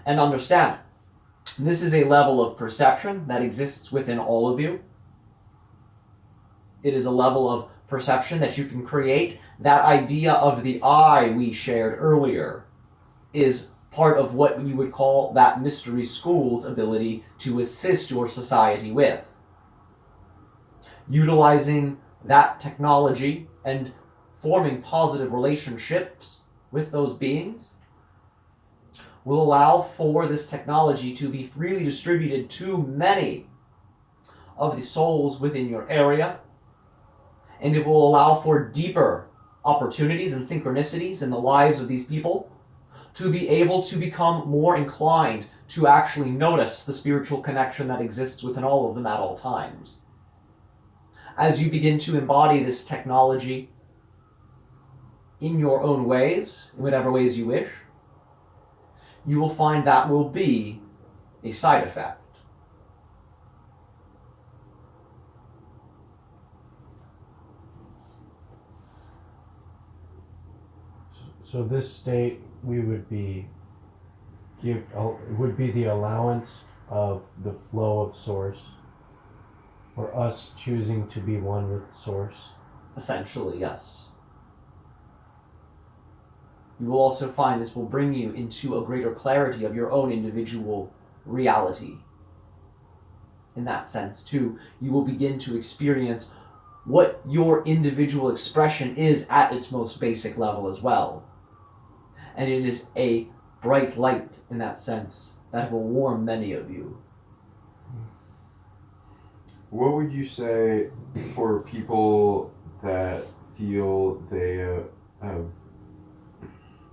And understand, this is a level of perception that exists within all of you. It is a level of perception that you can create. That idea of the I we shared earlier is part of what you would call that mystery school's ability to assist your society with. Utilizing that technology and forming positive relationships with those beings will allow for this technology to be freely distributed to many of the souls within your area, and it will allow for deeper opportunities and synchronicities in the lives of these people to be able to become more inclined to actually notice the spiritual connection that exists within all of them at all times. As you begin to embody this technology in your own ways, in whatever ways you wish, you will find that will be a side effect. So this state we would be would be the allowance of the flow of source, or us choosing to be one with source. Essentially, yes. You will also find this will bring you into a greater clarity of your own individual reality. In that sense, too, you will begin to experience what your individual expression is at its most basic level as well. And it is a bright light in that sense that will warm many of you. What would you say for people that feel they have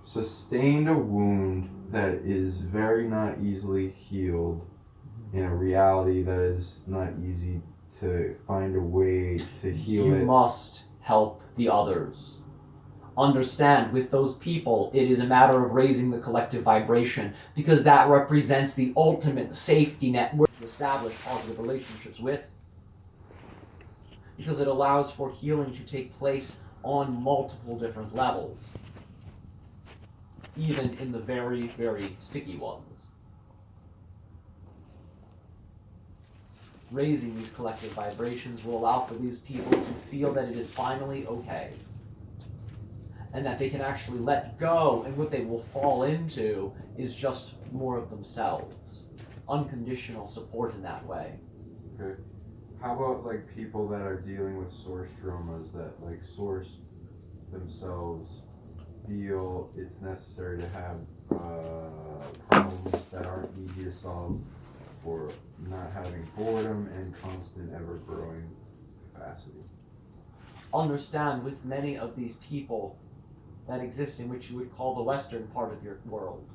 sustained a wound that is very not easily healed in a reality that is not easy to find a way to heal it? You must help the others. Understand, with those people, it is a matter of raising the collective vibration, because that represents the ultimate safety net to establish positive relationships with, because it allows for healing to take place on multiple different levels, even in the very, very sticky ones. Raising these collective vibrations will allow for these people to feel that it is finally okay, and that they can actually let go, and what they will fall into is just more of themselves. Unconditional support in that way. Okay. How about like people that are dealing with source traumas, that like source themselves feel it's necessary to have problems that aren't easy to solve, or not having boredom and constant ever-growing capacity? Understand, with many of these people that exist in which you would call the Western part of your world,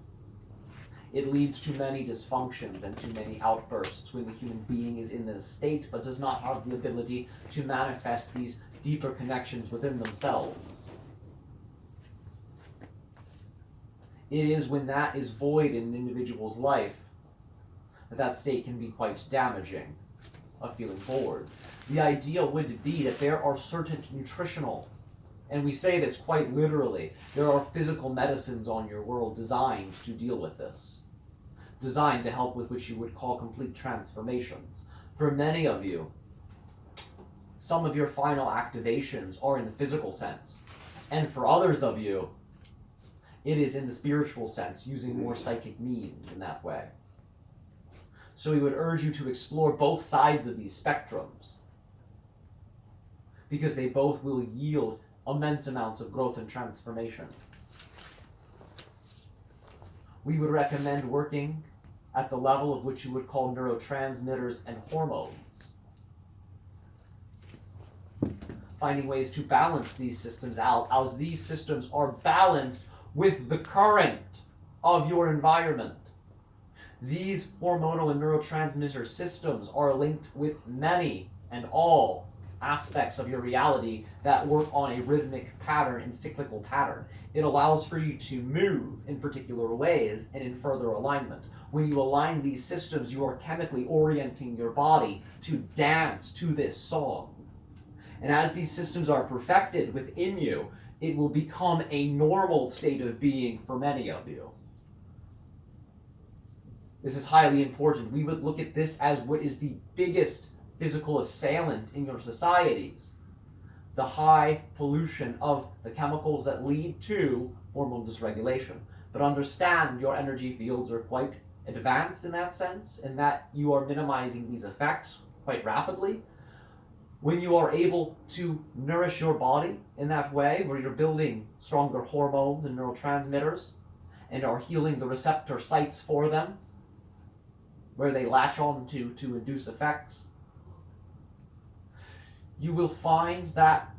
it leads to many dysfunctions and to many outbursts when the human being is in this state but does not have the ability to manifest these deeper connections within themselves. It is when that is void in an individual's life that state can be quite damaging of feeling bored. The idea would be that there are certain nutritional, and we say this quite literally, there are physical medicines on your world designed to deal with this, designed to help with what you would call complete transformations. For many of you, some of your final activations are in the physical sense, and for others of you, it is in the spiritual sense, using more psychic means in that way. So we would urge you to explore both sides of these spectrums, because they both will yield immense amounts of growth and transformation. We would recommend working at the level of which you would call neurotransmitters and hormones, finding ways to balance these systems out, as these systems are balanced with the current of your environment. These hormonal and neurotransmitter systems are linked with many and all aspects of your reality that work on a rhythmic pattern and cyclical pattern. It allows for you to move in particular ways and in further alignment. When you align these systems, you are chemically orienting your body to dance to this song. And as these systems are perfected within you, it will become a normal state of being for many of you. This is highly important. We would look at this as what is the biggest physical assailant in your societies. The high pollution of the chemicals that lead to hormone dysregulation. But understand your energy fields are quite advanced in that sense, in that you are minimizing these effects quite rapidly. When you are able to nourish your body in that way, where you're building stronger hormones and neurotransmitters, and are healing the receptor sites for them, where they latch on to induce effects, you will find that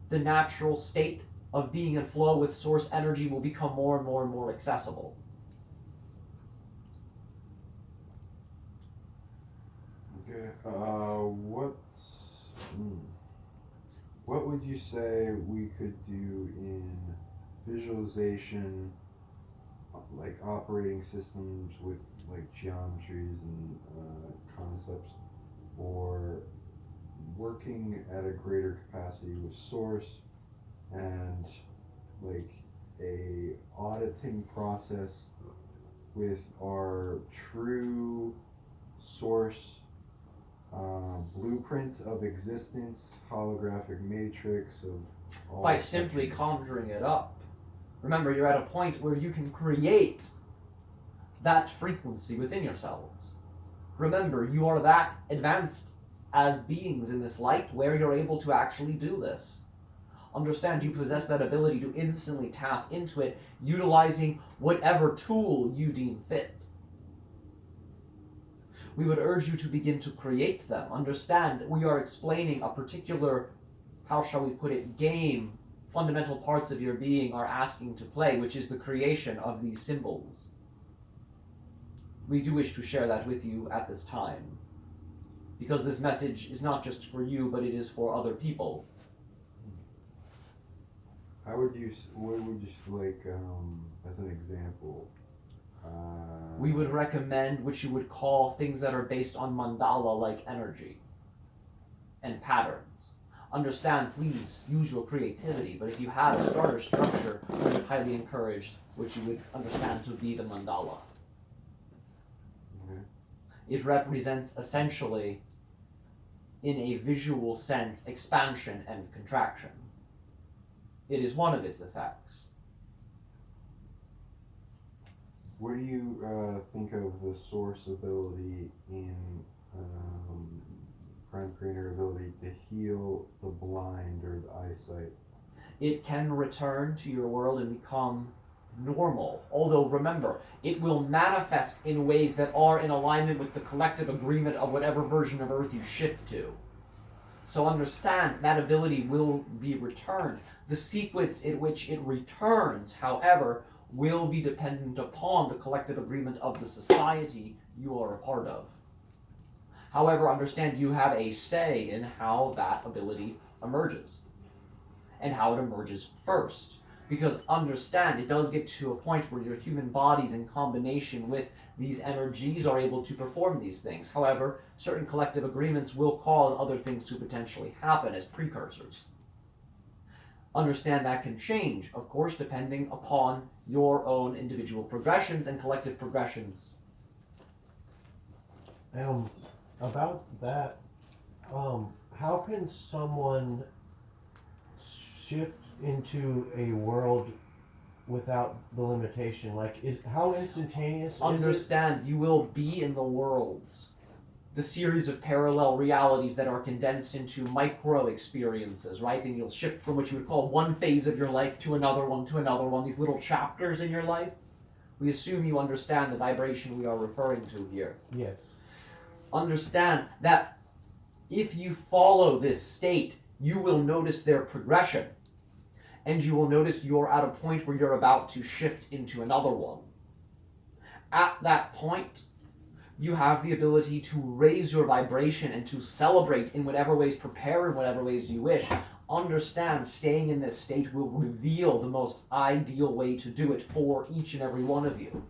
the natural state of being in flow with source energy will become more and more and more accessible. Okay. What would you say we could do in visualization, like operating systems with like geometries and concepts, or working at a greater capacity with source and like a auditing process with our true source blueprint of existence, holographic matrix of all by simply conjuring it up. Remember, you're at a point where you can create that frequency within yourselves. Remember, you are that advanced as beings in this light where you're able to actually do this. Understand, you possess that ability to instantly tap into it, utilizing whatever tool you deem fit. We would urge you to begin to create them. Understand, we are explaining a particular, how shall we put it, game fundamental parts of your being are asking to play, which is the creation of these symbols. We do wish to share that with you at this time, because this message is not just for you, but it is for other people. What would you like, as an example? We would recommend what you would call things that are based on mandala-like energy and patterns. Understand, please use your creativity, but if you have a starter structure, we would highly encourage what you would understand to be the mandala. Okay. It represents essentially, in a visual sense, expansion and contraction. It is one of its effects. What do you think of the source ability in Prime Creator ability to heal the blind or the eyesight? It can return to your world and become normal. Although remember, it will manifest in ways that are in alignment with the collective agreement of whatever version of Earth you shift to. So understand, that ability will be returned. The sequence in which it returns, however, will be dependent upon the collective agreement of the society you are a part of. However, understand, you have a say in how that ability emerges and how it emerges first. Because understand, it does get to a point where your human bodies in combination with these energies are able to perform these things. However, certain collective agreements will cause other things to potentially happen as precursors. Understand that can change, of course, depending upon your own individual progressions and collective progressions. About that, how can someone shift into a world without the limitation? Like, how instantaneous is it? Understand, you will be in the worlds, the series of parallel realities that are condensed into micro experiences, right? And you'll shift from what you would call one phase of your life to another one, these little chapters in your life. We assume you understand the vibration we are referring to here. Yes. Understand that if you follow this state, you will notice their progression. And you will notice you're at a point where you're about to shift into another one. At that point, you have the ability to raise your vibration and to celebrate in whatever ways, prepare in whatever ways you wish. Understand, staying in this state will reveal the most ideal way to do it for each and every one of you.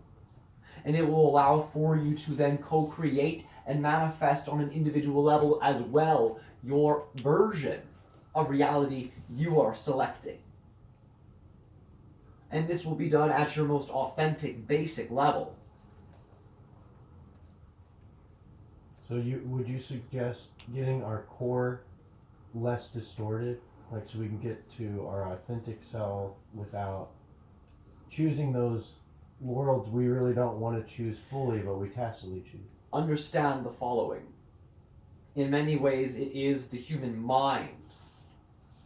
And it will allow for you to then co-create and manifest on an individual level as well your version of reality you are selecting. And this will be done at your most authentic, basic level. So would you suggest getting our core less distorted, like so we can get to our authentic self without choosing those worlds we really don't want to choose fully, but we tacitly choose? Understand the following. In many ways, it is the human mind.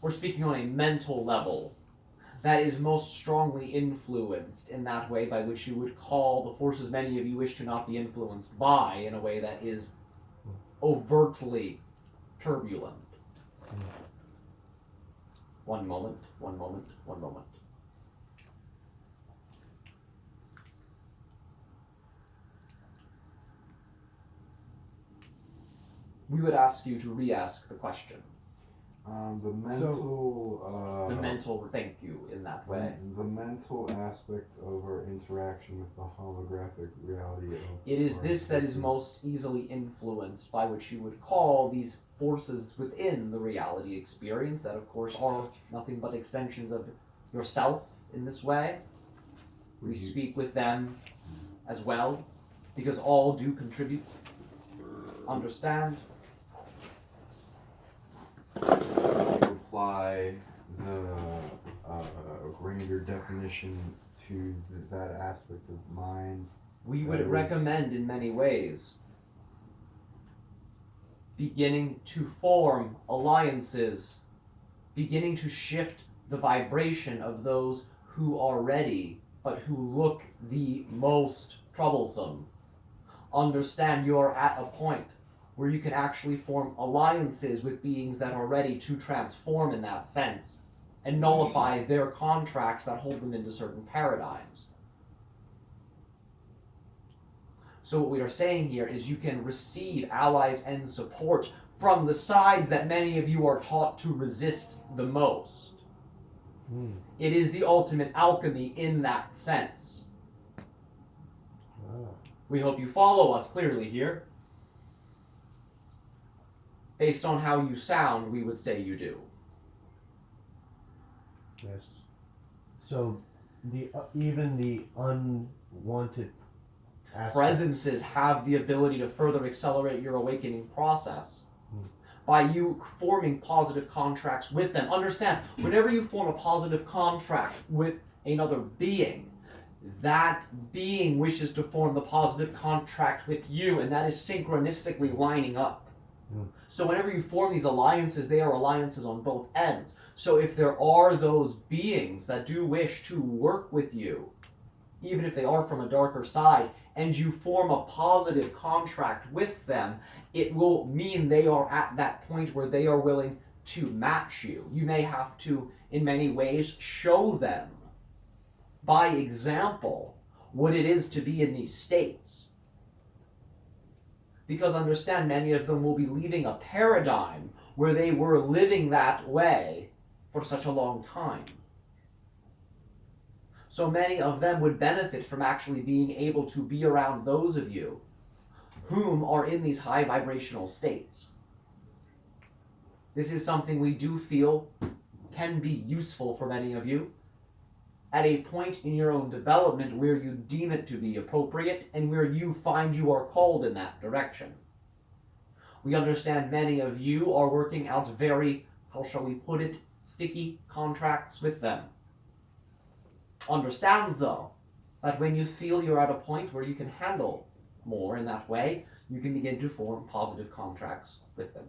We're speaking on a mental level that is most strongly influenced in that way by which you would call the forces many of you wish to not be influenced by in a way that is overtly turbulent. One moment. We would ask you to re-ask the question. The mental. Thank you in that way. The mental aspect of our interaction with the holographic reality of. It is this that is most easily influenced by what you would call these forces within the reality experience that, of course, are nothing but extensions of yourself in this way. We speak with them as well, because all do contribute. Understand? Apply the grander definition to that aspect of mind. We would recommend in many ways beginning to form alliances, beginning to shift the vibration of those who are ready, but who look the most troublesome. Understand you are at a point where you can actually form alliances with beings that are ready to transform in that sense and nullify their contracts that hold them into certain paradigms. So what we are saying here is you can receive allies and support from the sides that many of you are taught to resist the most. It is the ultimate alchemy in that sense. We hope you follow us clearly here. Based on how you sound, we would say you do. Yes. So even the unwanted presences have the ability to further accelerate your awakening process by you forming positive contracts with them. Understand, whenever you form a positive contract with another being, that being wishes to form the positive contract with you, and that is synchronistically lining up. So whenever you form these alliances, they are alliances on both ends. So if there are those beings that do wish to work with you, even if they are from a darker side, and you form a positive contract with them, it will mean they are at that point where they are willing to match you. You may have to, in many ways, show them, by example, what it is to be in these states. Because understand, many of them will be leaving a paradigm where they were living that way for such a long time. So many of them would benefit from actually being able to be around those of you whom are in these high vibrational states. This is something we do feel can be useful for many of you at a point in your own development where you deem it to be appropriate and where you find you are called in that direction. We understand many of you are working out very, how shall we put it, sticky contracts with them. Understand, though, that when you feel you're at a point where you can handle more in that way, you can begin to form positive contracts with them.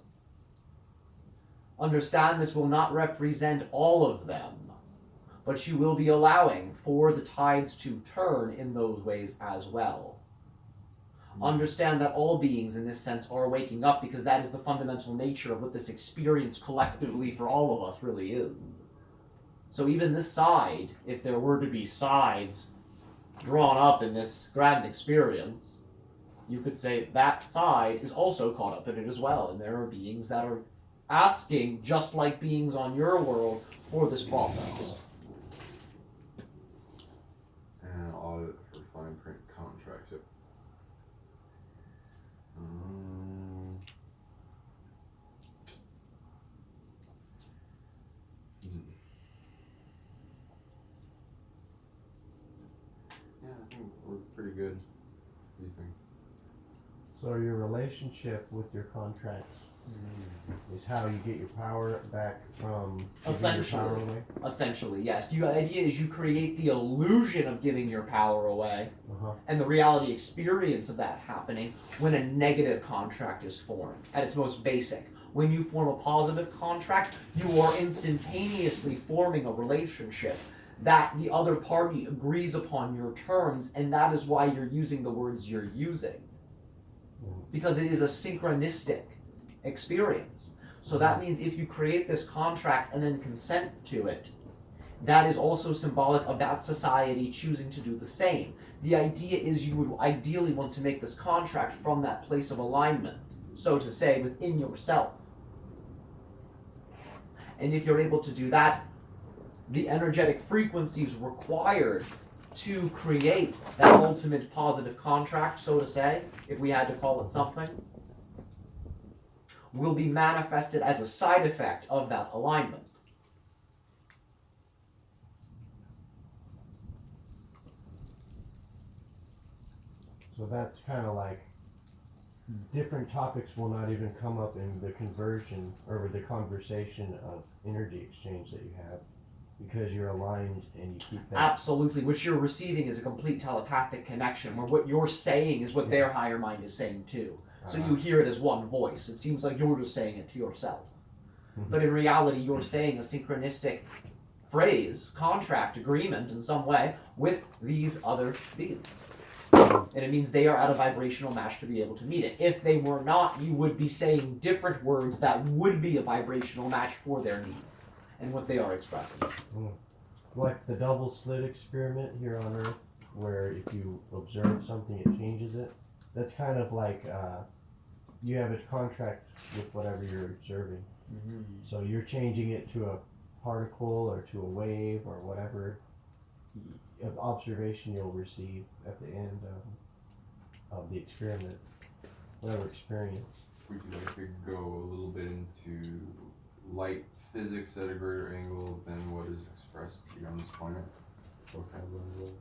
Understand this will not represent all of them, but you will be allowing for the tides to turn in those ways as well. Understand that all beings in this sense are waking up, because that is the fundamental nature of what this experience collectively for all of us really is. So even this side, if there were to be sides drawn up in this grand experience, you could say that side is also caught up in it as well, and there are beings that are asking, just like beings on your world, for this process. And audit for fine print contracts. Yep. Yeah, I think we're pretty good. What do you think? So your relationship with your contracts is how you get your power back from giving your power away? Essentially, yes. The idea is you create the illusion of giving your power away, Uh-huh. and the reality experience of that happening when a negative contract is formed, at its most basic. When you form a positive contract, you are instantaneously forming a relationship that the other party agrees upon your terms, and that is why you're using the words you're using. Because it is a synchronistic experience. So that means if you create this contract and then consent to it, that is also symbolic of that society choosing to do the same. The idea is you would ideally want to make this contract from that place of alignment, so to say, within yourself. And if you're able to do that, the energetic frequencies required to create that ultimate positive contract, so to say, if we had to call it something, will be manifested as a side effect of that alignment. So that's kind of like different topics will not even come up in the conversion or the conversation of energy exchange that you have because you're aligned and you keep that. Absolutely. What you're receiving is a complete telepathic connection where what you're saying is what their higher mind is saying too. So you hear it as one voice. It seems like you're just saying it to yourself. But in reality, you're saying a synchronistic phrase, contract, agreement in some way with these other beings. And it means they are at a vibrational match to be able to meet it. If they were not, you would be saying different words that would be a vibrational match for their needs and what they are expressing. Like the double slit experiment here on Earth, where if you observe something, it changes it. That's kind of like you have a contract with whatever you're observing. So you're changing it to a particle or to a wave or whatever of observation you'll receive at the end of the experiment, whatever experience. Would you like to go a little bit into light physics at a greater angle than what is expressed here on this planet? What kind of level?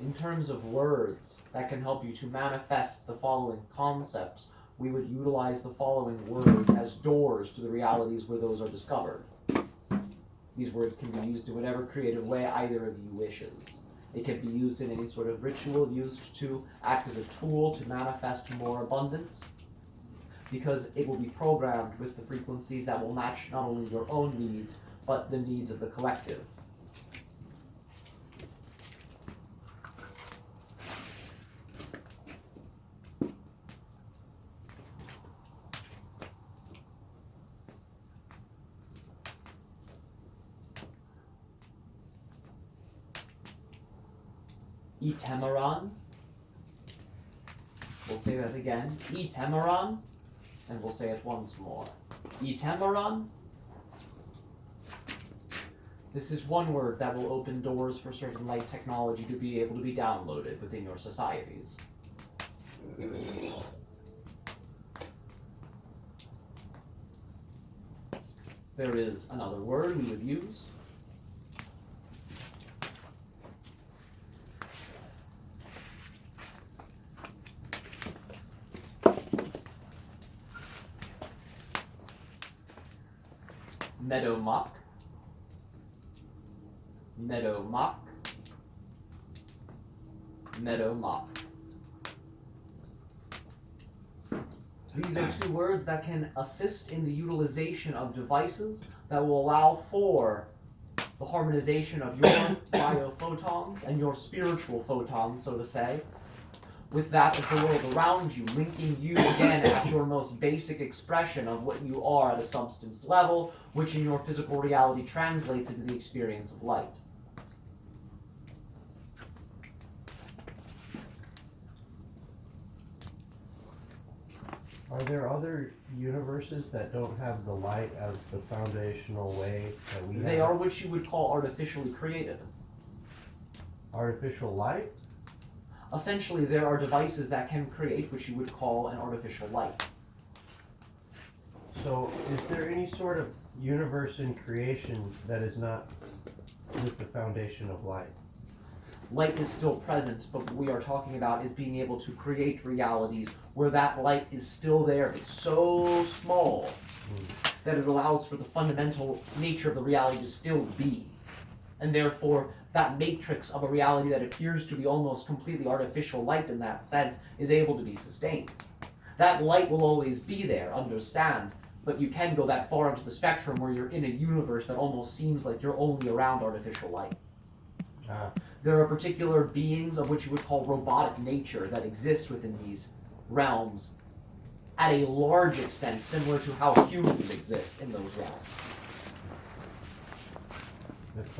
In terms of words that can help you to manifest the following concepts, we would utilize the following words as doors to the realities where those are discovered. These words can be used in whatever creative way either of you wishes. It can be used in any sort of ritual used to act as a tool to manifest more abundance, because it will be programmed with the frequencies that will match not only your own needs, but the needs of the collective. Etemeron. We'll say that again. Etemeron. And we'll say it once more. Etemeron. This is one word that will open doors for certain light technology to be able to be downloaded within your societies. There is another word we would use. Meadowmuck. Meadowmuck. Meadowmuck. These are two words that can assist in the utilization of devices that will allow for the harmonization of your biophotons and your spiritual photons, so to say, with that of the world around you, linking you again at your most basic expression of what you are at a substance level, which in your physical reality translates into the experience of light. Are there other universes that don't have the light as the foundational way that we have? They are what you would call artificially created. Artificial light? Essentially, there are devices that can create what you would call an artificial light. So, is there any sort of universe in creation that is not with the foundation of light? light is still present, but what we are talking about is being able to create realities where that light is still there, but so small that it allows for the fundamental nature of the reality to still be. And therefore, that matrix of a reality that appears to be almost completely artificial light in that sense is able to be sustained. That light will always be there, understand, but you can go that far into the spectrum where you're in a universe that almost seems like you're only around artificial light. There are particular beings of which you would call robotic nature that exist within these realms at a large extent, similar to how humans exist in those realms. It's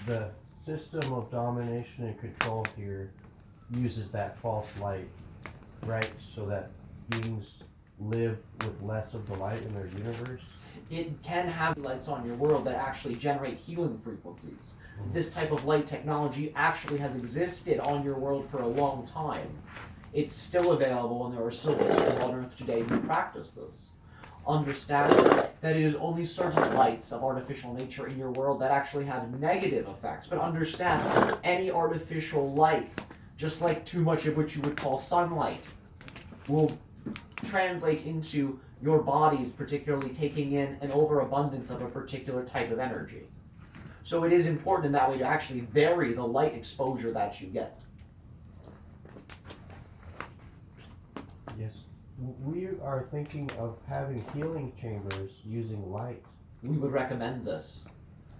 the system of domination and control here uses that false light, right? So that beings live with less of the light in their universe. It can have lights on your world that actually generate healing frequencies. This type of light technology actually has existed on your world for a long time. It's still available, and there are still people on Earth today who practice this. Understand that it is only certain lights of artificial nature in your world that actually have negative effects. But understand, any artificial light, just like too much of which you would call sunlight, will translate into your bodies particularly taking in an overabundance of a particular type of energy. So it is important in that way to actually vary the light exposure that you get. Yes. We are thinking of having healing chambers using light. We would recommend this.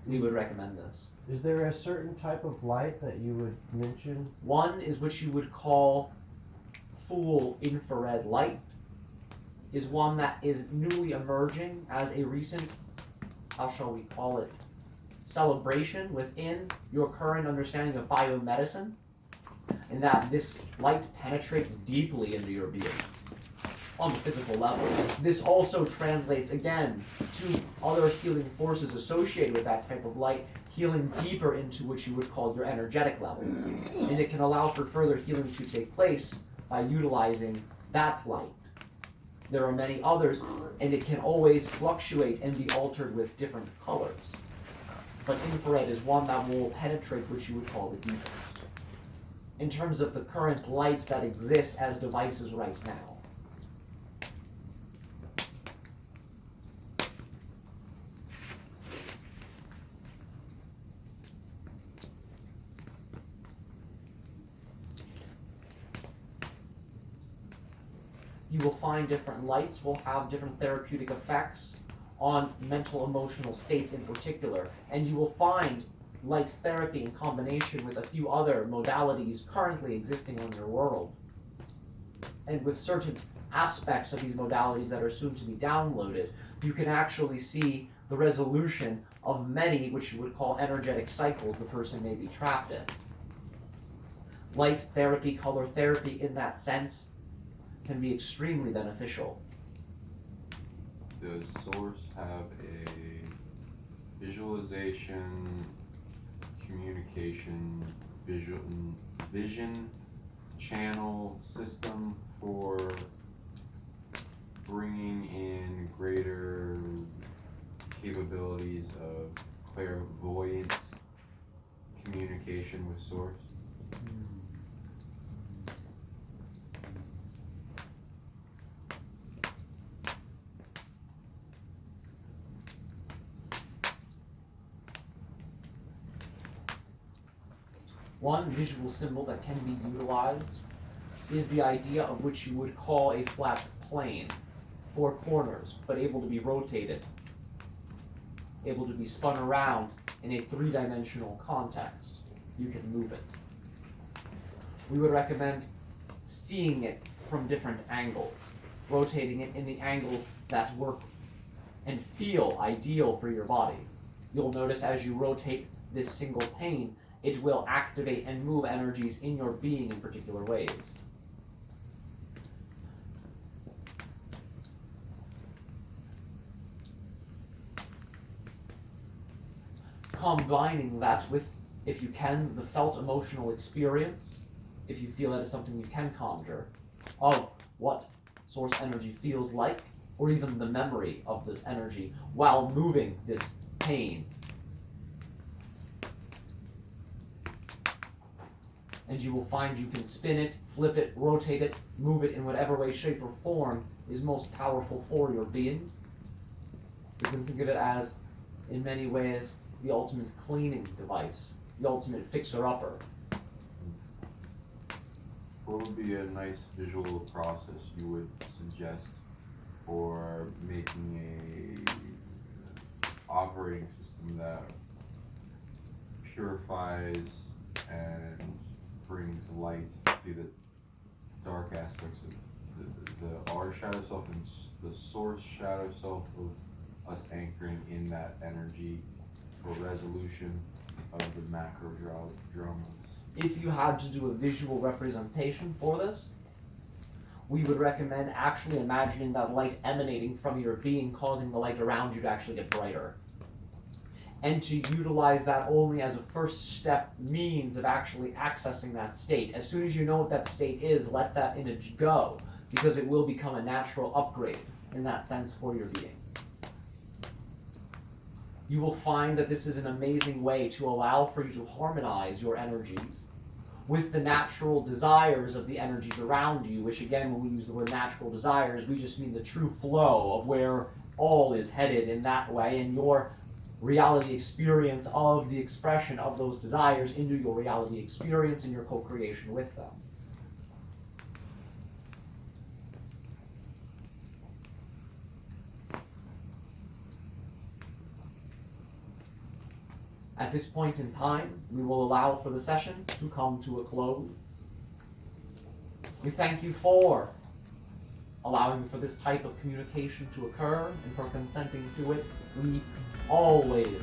Is there a certain type of light that you would mention? One is what you would call full infrared light, is one that is newly emerging as a recent, how shall we call it, celebration within your current understanding of biomedicine, in that this light penetrates deeply into your being on the physical level. This also translates again to other healing forces associated with that type of light, healing deeper into what you would call your energetic levels. And it can allow for further healing to take place by utilizing that light. There are many others, and it can always fluctuate and be altered with different colors. But infrared is one that will penetrate what you would call the deepest. In terms of the current lights that exist as devices right now, you will find different lights will have different therapeutic effects on mental emotional states in particular, and you will find light therapy in combination with a few other modalities currently existing on your world, and with certain aspects of these modalities that are soon to be downloaded, you can actually see the resolution of many which you would call energetic cycles the person may be trapped in. Light therapy, color therapy in that sense can be extremely beneficial. Does Source have a visualization, communication, vision channel system for bringing in greater capabilities of clairvoyance, communication with Source? One visual symbol that can be utilized is the idea of which you would call a flat plane, 4 corners, but able to be rotated, able to be spun around in a 3-dimensional context. You can move it. We would recommend seeing it from different angles, rotating it in the angles that work and feel ideal for your body. You'll notice as you rotate this single pane, it will activate and move energies in your being in particular ways. Combining that with, if you can, the felt emotional experience, if you feel that is something you can conjure, of what source energy feels like, or even the memory of this energy while moving this pane. and you will find you can spin it, flip it, rotate it, move it in whatever way, shape, or form is most powerful for your being. You can think of it as, in many ways, the ultimate cleaning device, the ultimate fixer-upper. What would be a nice visual process you would suggest for making a operating system that purifies and brings light to the dark aspects of our shadow self and the source shadow self of us anchoring in that energy for resolution of the macro dramas? If you had to do a visual representation for this, we would recommend actually imagining that light emanating from your being, causing the light around you to actually get brighter. And to utilize that only as a first step means of actually accessing that state. As soon as you know what that state is, let that image go, because it will become a natural upgrade in that sense for your being. You will find that this is an amazing way to allow for you to harmonize your energies with the natural desires of the energies around you, which again, when we use the word natural desires, we just mean the true flow of where all is headed in that way, and your reality experience of the expression of those desires into your reality experience and your co-creation with them. At this point in time, we will allow for the session to come to a close. We thank you for allowing for this type of communication to occur and for consenting to it. We always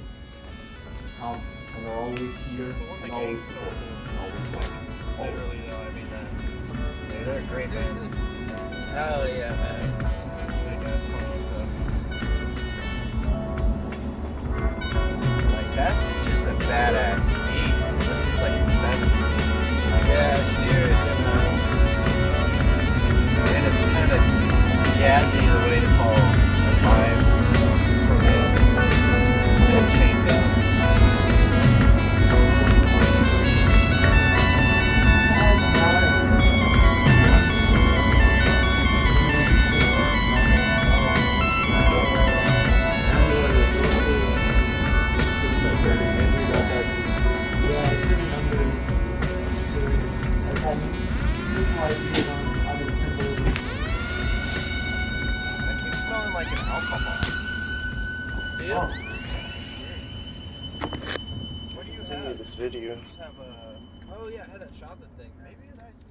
come and are always here and always supportive and always welcome. Literally though, I mean that. They're a great band. Hell yeah, man. Some sick ass fucking stuff. Like that's just a badass beat. This is like insanity. Yeah, seriously, man. And it's kind of jazzy the way it's all the vibe from it. And chained down. Video. Oh yeah, I had that chocolate thing. Maybe a nice